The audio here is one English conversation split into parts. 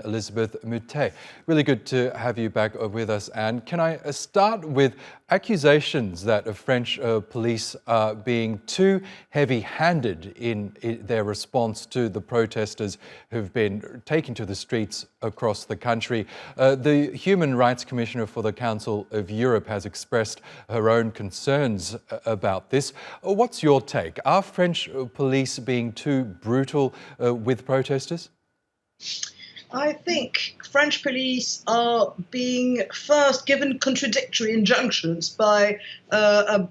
Elizabeth Moutet. Really good to have you back with us, Anne. Can I start with accusations that French police are being too heavy-handed in their response to the protesters who've been taken to the streets across the country? The Human Rights Commissioner for the Council of Europe has expressed her own concerns about this. What's your take? Are French police being too brutal with protesters? I think French police are being first given contradictory injunctions by the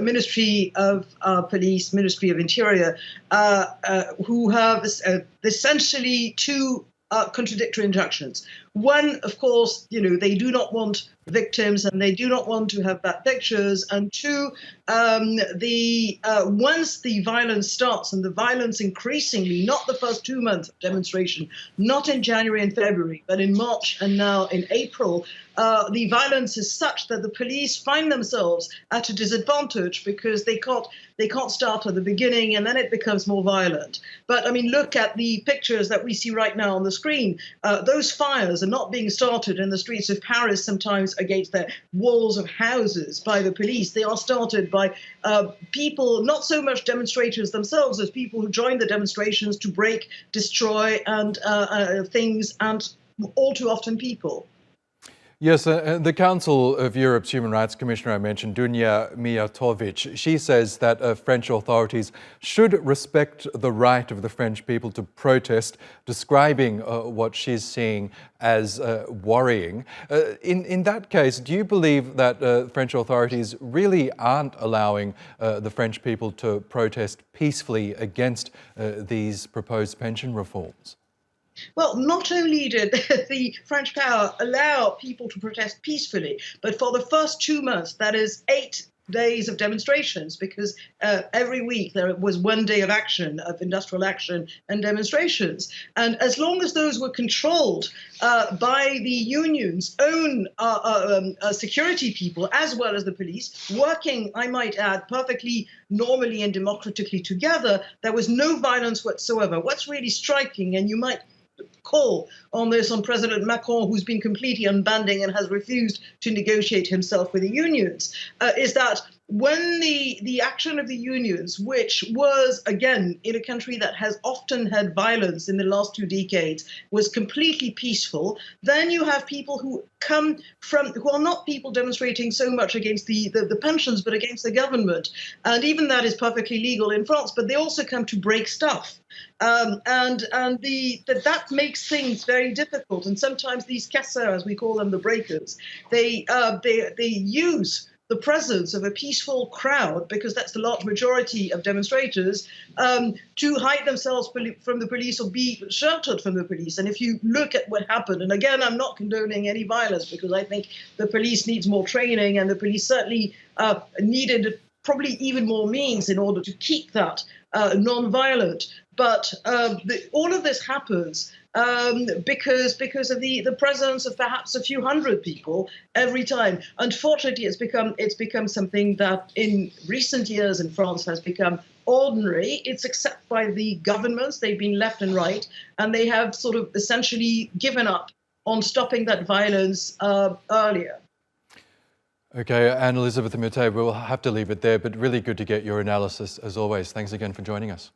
Ministry of Police, Ministry of Interior, who have essentially two contradictory injunctions. One, of course, they do not want victims and they do not want to have bad pictures. And two, once the violence starts, and the violence increasingly, not the first 2 months of demonstration, not in January and February, but in March and now in April, the violence is such that the police find themselves at a disadvantage because they can't start at the beginning, and then it becomes more violent. But I mean, look at the pictures that we see right now on the screen. Those fires are not being started in the streets of Paris, sometimes against the walls of houses by the police. They are started by people, not so much demonstrators themselves as people who join the demonstrations to break, destroy, and things, and all too often people. Yes, the Council of Europe's Human Rights Commissioner I mentioned, Dunja Mijatovic, she says that French authorities should respect the right of the French people to protest, describing what she's seeing as worrying. In that case, do you believe that French authorities really aren't allowing the French people to protest peacefully against these proposed pension reforms? Well, not only did the French power allow people to protest peacefully, but for the first 2 months, that is 8 days of demonstrations, because every week there was 1 day of action, of industrial action and demonstrations. And as long as those were controlled by the union's own security people, as well as the police, working, I might add, perfectly normally and democratically together, there was no violence whatsoever. What's really striking, and you might call on this on President Macron, who's been completely unbanding and has refused to negotiate himself with the unions, is that when the action of the unions, which was, again, in a country that has often had violence in the last 2 decades, was completely peaceful, then you have people who are not people demonstrating so much against the pensions, but against the government. And even that is perfectly legal in France, but they also come to break stuff. That makes things very difficult. And sometimes these casseurs, as we call them, the breakers, they use the presence of a peaceful crowd, because that's the large majority of demonstrators, to hide themselves from the police or be sheltered from the police. And if you look at what happened, and again, I'm not condoning any violence, because I think the police needs more training, and the police certainly needed probably even more means in order to keep that non-violent. But all of this happens because of the presence of perhaps a few hundred people every time. Unfortunately, it's become something that in recent years in France has become ordinary. It's accepted by the governments. They've been left and right, and they have sort of essentially given up on stopping that violence earlier. Okay, Anne Elizabeth Moutet, we'll have to leave it there, but really good to get your analysis as always. Thanks again for joining us.